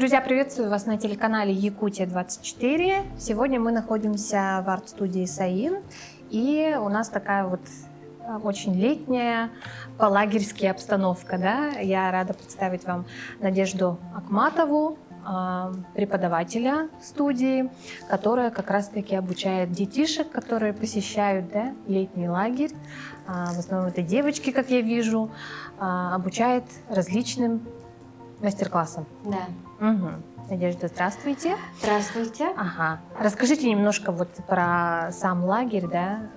Друзья, приветствую вас на телеканале Якутия-24. Сегодня мы находимся в арт-студии САИН, и у нас такая вот очень летняя, по-лагерьски обстановка. Да? Я рада представить вам Надежду Акматову, преподавателя студии, которая как раз-таки обучает детишек, которые посещают летний лагерь. В основном это девочки, как я вижу, обучает различным мастер-классам. Да. Угу. Надежда, здравствуйте. Здравствуйте. Ага. Расскажите немножко вот про сам лагерь, да?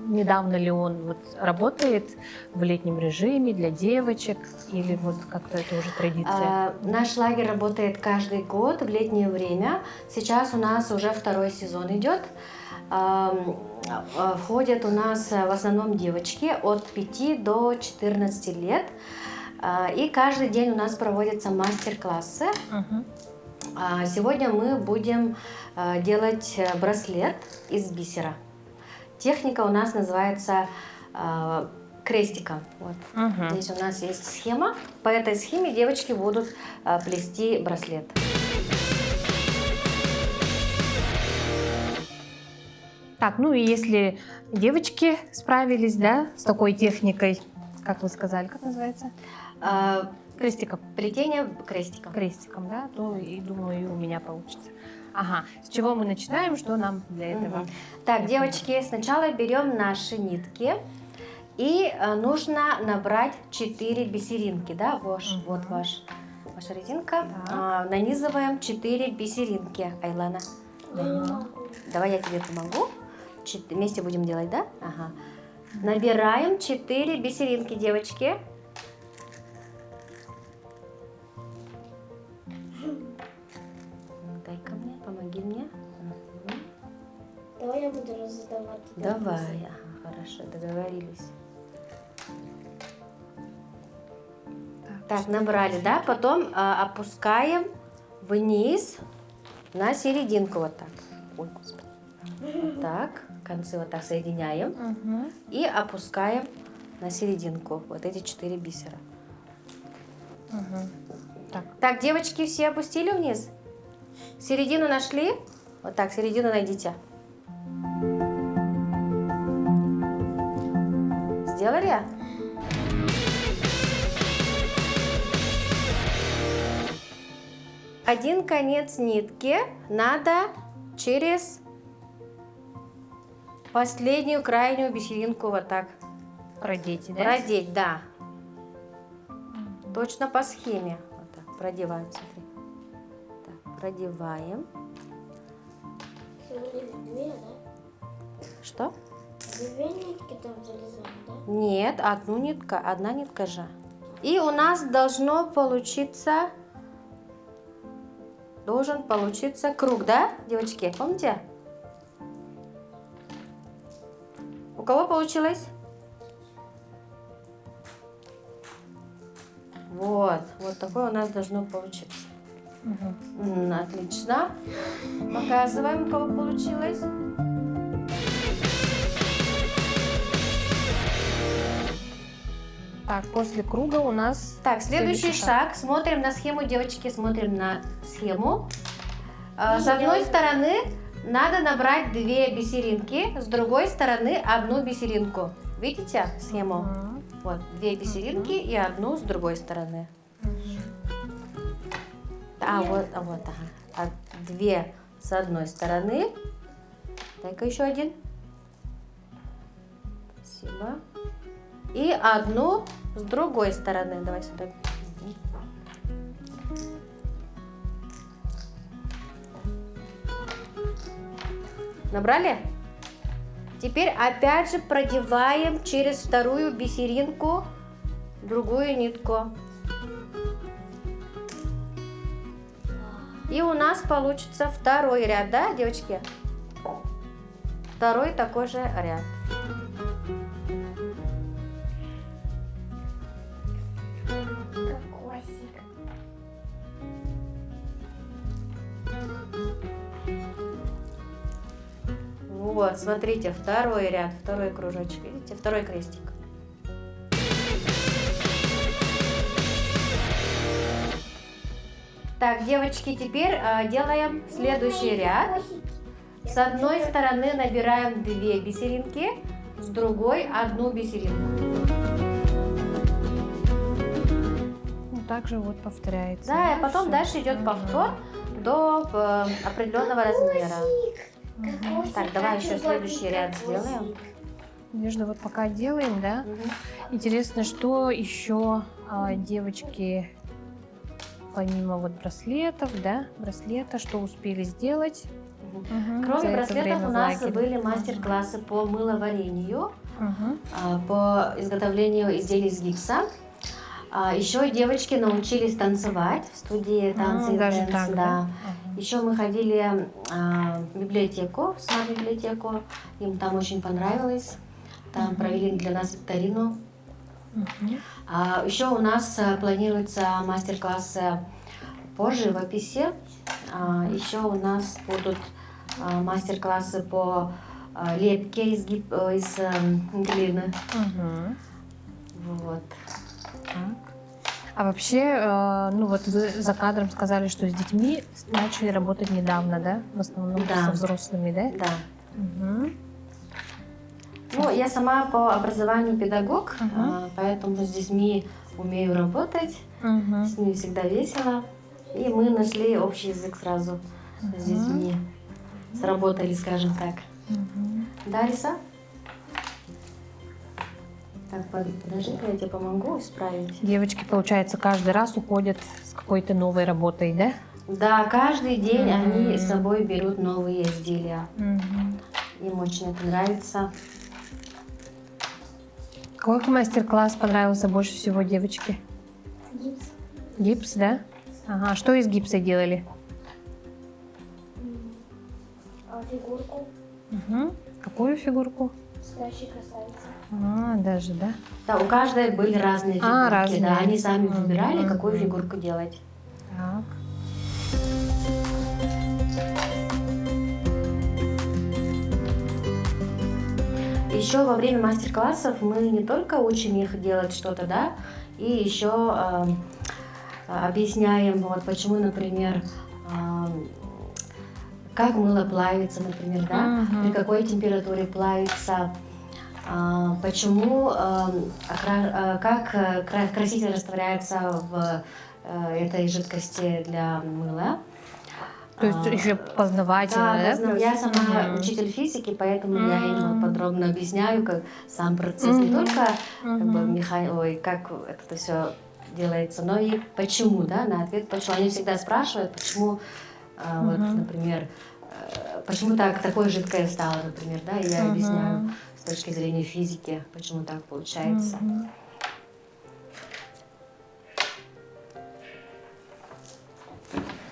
Недавно ли он вот работает в летнем режиме для девочек или вот как-то это уже традиция? Наш лагерь работает каждый год в летнее время. Сейчас у нас уже второй сезон идет. Входят у нас в основном девочки от 5 до 14 лет. И каждый день у нас проводятся мастер-классы. Сегодня мы будем делать браслет из бисера. Техника у нас называется крестиком. Вот. Здесь у нас есть схема. По этой схеме девочки будут плести браслет. Так, ну и если девочки справились, да, с такой техникой, как вы сказали, как называется? Крестиком. Плетение крестиком. Крестиком, да, то и думаю, и у меня получится. Ага, с чего мы начинаем, что нам для этого? Так, девочки, сначала берем наши нитки и нужно набрать 4 бисеринки, да, вот ваша резинка. Нанизываем 4 бисеринки, Айлана. Давай я тебе помогу. Вместе будем делать, да? Ага. Набираем 4 бисеринки, девочки. Дай-ка мне, помоги мне. Давай я буду задавать. Давай, хорошо, договорились. Так, набрали, да? Потом опускаем вниз на серединку вот так. Ой, господи. Вот так, концы вот так соединяем и опускаем на серединку вот эти 4 бисера. Так, девочки, все опустили вниз? Середину нашли? Вот так, середину найдите. Сделали? Один конец нитки надо через последнюю крайнюю бисеринку вот так Продеть, да? продеть, да. Точно по схеме. Вот так, продеваем, смотри. Так, продеваем. Две, да? Что? Две нитки там залезаем, да? Нет, одна нитка же. И у нас должен получиться круг, да, девочки? Помните? У кого получилось? Вот такое у нас должно получиться. Отлично. Показываем, у кого получилось. Так, после круга у нас... Так, следующий шаг. Смотрим на схему, девочки, смотрим на схему. С одной стороны надо набрать 2 бисеринки, с другой стороны 1 бисеринку. Видите схему? Вот, 2 бисеринки и 1 с другой стороны. Вот, ага. 2 с одной стороны. Дай-ка еще один. Спасибо. И 1 с другой стороны. Давай сюда. Набрали? Теперь опять же продеваем через вторую бисеринку другую нитку. И у нас получится второй ряд, да, девочки? Второй такой же ряд. Кокосик. Вот, смотрите, второй ряд, второй кружочек, видите, второй крестик. Так, девочки, теперь делаем следующий ряд. С одной стороны набираем 2 бисеринки, с другой 1 бисеринку. Ну, также вот повторяется. Да, и потом Всё. дальше идет повтор до определенного размера. Так, давай еще следующий ряд сделаем. Надежда, вот пока делаем, да? Интересно, что еще девочки, помимо вот браслетов, да, браслета, что успели сделать? Мгм. За Кроме это браслетов время у в нас лагере. были мастер-классы по мыловарению, Мгм. по изготовлению изделий из гипса. Еще девочки научились танцевать в студии танцы и Даже дэнс, так, да. да? Еще мы ходили в библиотеку, в смарт-библиотеку. Им там очень понравилось. Там провели для нас викторину. Мгм. Еще у нас планируются мастер-классы по живописи. Еще у нас будут мастер-классы по лепке из глины. Мгм. Вот. Так. А вообще, ну вот вы за кадром сказали, что с детьми начали работать недавно, да? В основном Да. со взрослыми, да? Да. Мгм. Ну, я сама по образованию педагог, Мгм. поэтому с детьми умею работать, Мгм. с ними всегда весело. И мы нашли общий язык сразу с детьми, сработали, скажем так. Мгм. Да, Алиса? Так, подожди-ка, я тебе помогу исправить. Девочки, получается, каждый раз уходят с какой-то новой работой, да? Да, каждый день они с собой берут новые изделия. Мгм. Им очень это нравится. Какой мастер-класс понравился больше всего девочке? Гипс. Гипс, да? Ага, что из гипса делали? Фигурку. Угу. Какую фигурку? Спящей красавицы. Даже, да? Да, у каждой были разные фигурки. разные. Да, они сами выбирали, Мгм. какую фигурку делать. Так. Еще во время мастер-классов мы не только учим их делать что-то, да, и еще объясняем, вот почему, например, как мыло плавится, например, да, Мгм. при какой температуре плавится, почему, как краситель растворяется в этой жидкости для мыла. То есть еще познавательно, Да, да? я сама Мгм. учитель физики, поэтому я им Мгм. подробно объясняю, как сам процесс, не Мгм. только как бы Мгм. как это все делается, но и почему, да, на ответ почему. Они всегда спрашивают, почему, вот, Мгм. например, почему такое жидкое стало, например, да, и я объясняю Мгм. с точки зрения физики, почему так получается. Мгм.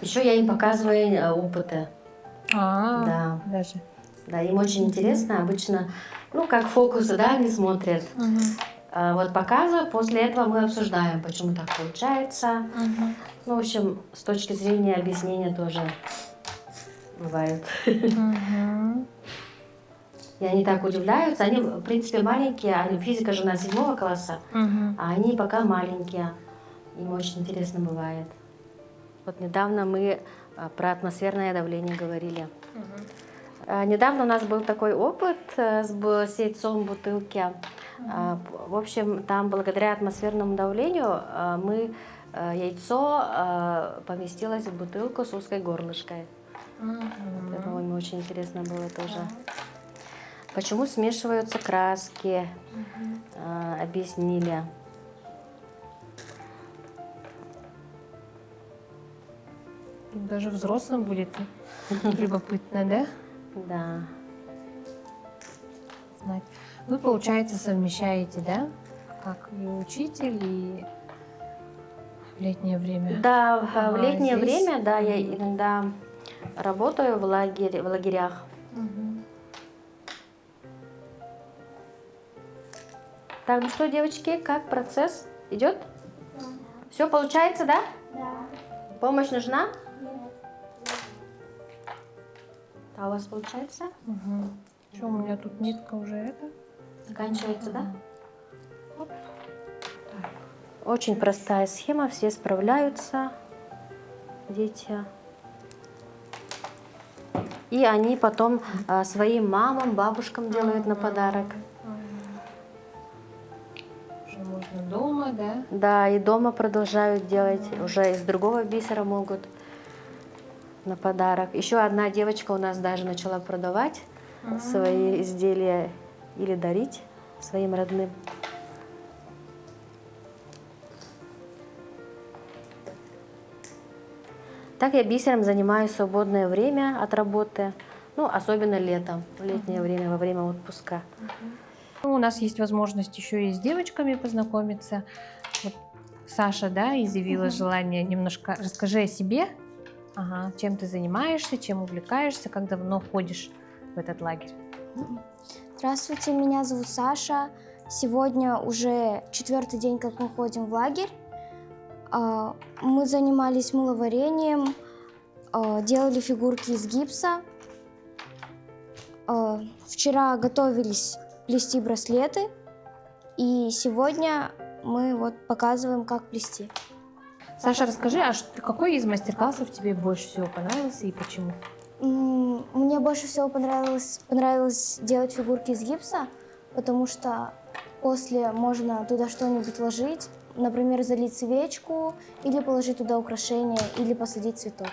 Еще я им показываю опыты. Да. Даже. Да, им очень интересно. Обычно, ну, как фокусы, да, они смотрят. Мгм. Вот показываю, после этого мы обсуждаем, почему так получается. Мгм. Ну, в общем, с точки зрения объяснения тоже бывает. Мгм. И они так удивляются. Они, в принципе, маленькие, физика же у нас 7 класса, Мгм. а они пока маленькие. Им очень интересно бывает. Вот недавно мы про атмосферное давление говорили. Недавно у нас был такой опыт с яйцом в бутылке. В общем, там благодаря атмосферному давлению яйцо поместилось в бутылку с узкой горлышкой. Это, по-моему, очень интересно было тоже. Почему смешиваются краски, объяснили. Даже взрослым будет любопытно, да? Да. Знать. Вы, получается, совмещаете, да? Как и учитель, и в летнее время. Да, в летнее здесь? время, да, я иногда работаю в лагерях. Мгм. Так, ну что, девочки, как процесс идет? Да. Все получается, да? Да. Помощь нужна? Нет. А у вас получается? Мгм. Что, у меня тут нитка уже это? Заканчивается, да? Оп. Очень простая схема, все справляются дети. И они потом своим мамам, бабушкам делают на подарок. Уже можно дома, да? Да, и дома продолжают делать. Уже из другого бисера могут на подарок. Еще одна девочка у нас даже начала продавать свои изделия или дарить своим родным. Так я бисером занимаюсь в свободное время от работы, ну, особенно летом, в летнее время, во время отпуска. Ну, у нас есть возможность еще и с девочками познакомиться. Вот Саша, да, изъявила желание немножко. Расскажи о себе. Ага, чем ты занимаешься, чем увлекаешься, как давно ходишь в этот лагерь? Здравствуйте, меня зовут Саша. Сегодня уже 4-й день, как мы ходим в лагерь. Мы занимались мыловарением, делали фигурки из гипса. Вчера готовились плести браслеты. И сегодня мы вот показываем, как плести. Саша, расскажи, а какой из мастер-классов тебе больше всего понравился и почему? Мне больше всего понравилось делать фигурки из гипса, потому что после можно туда что-нибудь ложить, например, залить свечку, или положить туда украшения, или посадить цветок.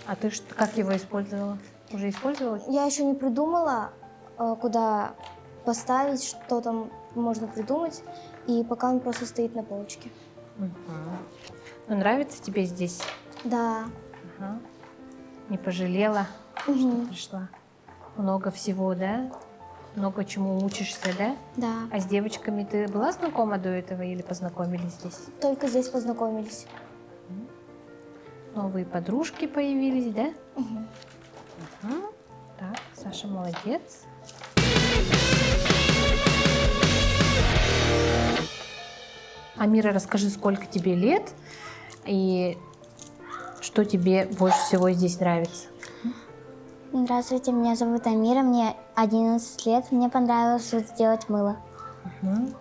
А ты как его использовала? Уже использовала? Я еще не придумала, куда поставить, что там можно придумать, и пока он просто стоит на полочке. Ну, нравится тебе здесь? Да. Ага. Не пожалела, что пришла? Много всего, да? Много чему учишься, да? Да. А с девочками ты была знакома до этого или познакомились здесь? Только здесь познакомились. Новые подружки появились, да? Ага. Так, Саша молодец. Амира, расскажи, сколько тебе лет и что тебе больше всего здесь нравится? Здравствуйте, меня зовут Амира, мне 11 лет. Мне понравилось тут сделать мыло.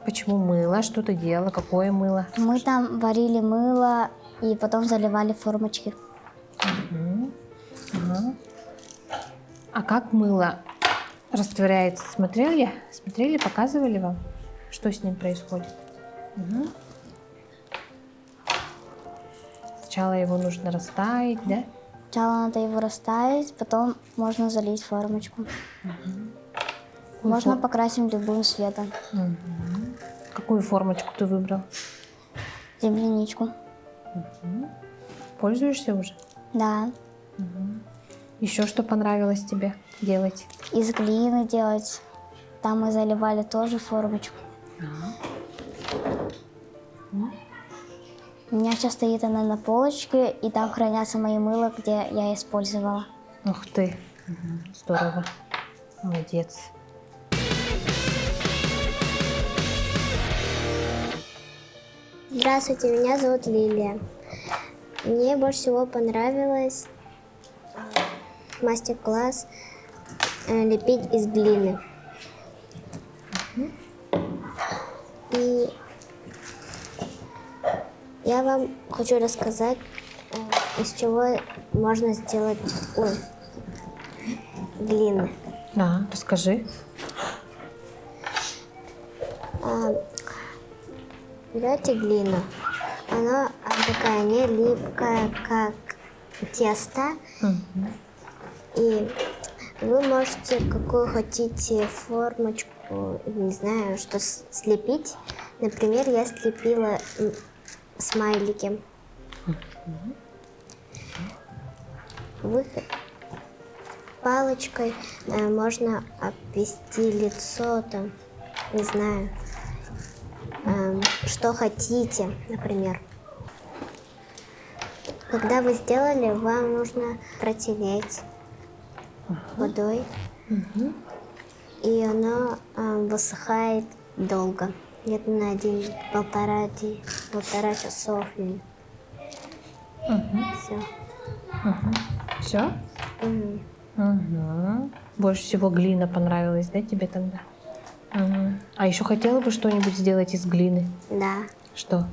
Почему мыло? Что ты делала? Какое мыло? Мы там варили мыло и потом заливали формочки. Ага. А как мыло растворяется? Смотрели? Смотрели, показывали вам, что с ним происходит? Сначала его нужно растаять, да? Сначала надо его расставить, потом можно залить формочку. Можно покрасить любым цветом. Какую формочку ты выбрал? Земляничку. Пользуешься уже? Да. Еще что понравилось тебе делать? Из глины делать. Там мы заливали тоже формочку. У меня сейчас стоит она на полочке, и там хранятся мои мыла, где я использовала. Ух ты, здорово, молодец. Здравствуйте, меня зовут Лилия. Мне больше всего понравилось мастер-класс лепить из глины. И я вам хочу рассказать, из чего можно сделать глины. Да, расскажи. Берете глину, она такая не липкая, как тесто. И вы можете какую хотите формочку, не знаю, что слепить. Например, я слепила смайлики. Вы палочкой можно обвести лицо, там, не знаю, что хотите, например. Когда вы сделали, вам нужно протереть водой, и оно высыхает долго, где-то на 1-1,5 часов. Все. Все? Больше всего глина понравилась, да, тебе тогда? А еще хотела бы что-нибудь сделать из глины? Да. Что?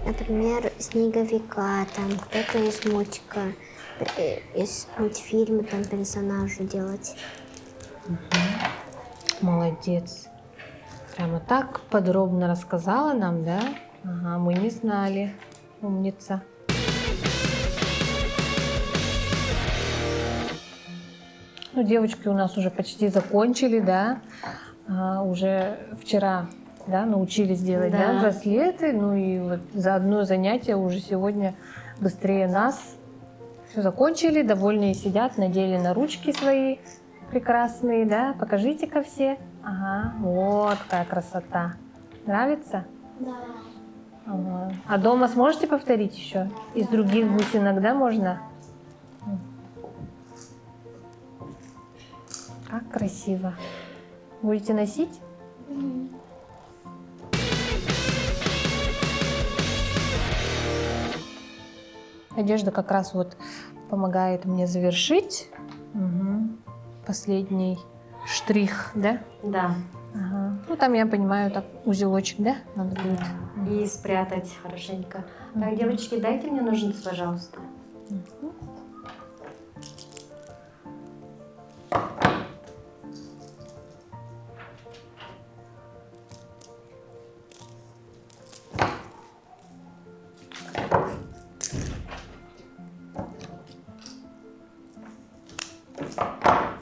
например, снеговика, там кто-то из мультика, из мультфильма там персонажа делать. Молодец. Прямо так подробно рассказала нам, да? Ага, мы не знали. Умница. Ну, девочки у нас уже почти закончили, да? Уже вчера, да, научились делать, да, браслеты. Ну и вот за одно занятие уже сегодня быстрее нас все закончили, довольные сидят, надели на ручки свои прекрасные, да? Покажите-ка все. Ага, вот какая красота. Нравится? Да. Ага. А дома сможете повторить еще? Из других бусинок, да, можно? Как красиво. Будете носить? Одежда как раз вот помогает мне завершить. Угу. Последний штрих, да? Да. Ага. Ну, там, я понимаю, так узелочек, да? Надо будет. И спрятать хорошенько. Так, девочки, дайте мне ножницы, пожалуйста.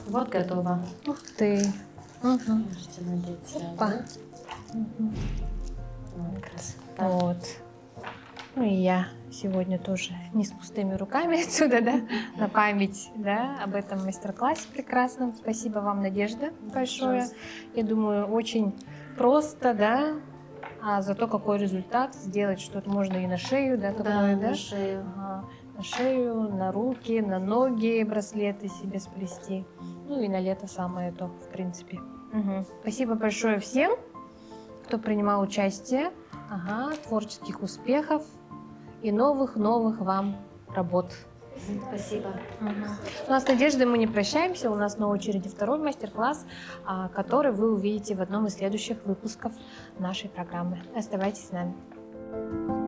Вот готово. Ух ты. Угу. Можете надеть сразу. Опа. Вот, красота. Вот. Ну и я сегодня тоже не с пустыми руками отсюда, да, на память, да, об этом мастер-классе прекрасном. Спасибо вам, Надежда, большое. Я думаю, очень просто, да, а зато какой результат. Сделать что-то можно и на шею, да, такое, да? На шею. Ага. На шею, на руки, на ноги браслеты себе сплести. Ну и на лето самое то, в принципе. Угу. Спасибо большое всем, кто принимал участие. Ага, творческих успехов и новых вам работ. Спасибо. У нас с Надеждой мы не прощаемся. У нас на очереди второй мастер-класс, который вы увидите в одном из следующих выпусков нашей программы. Оставайтесь с нами.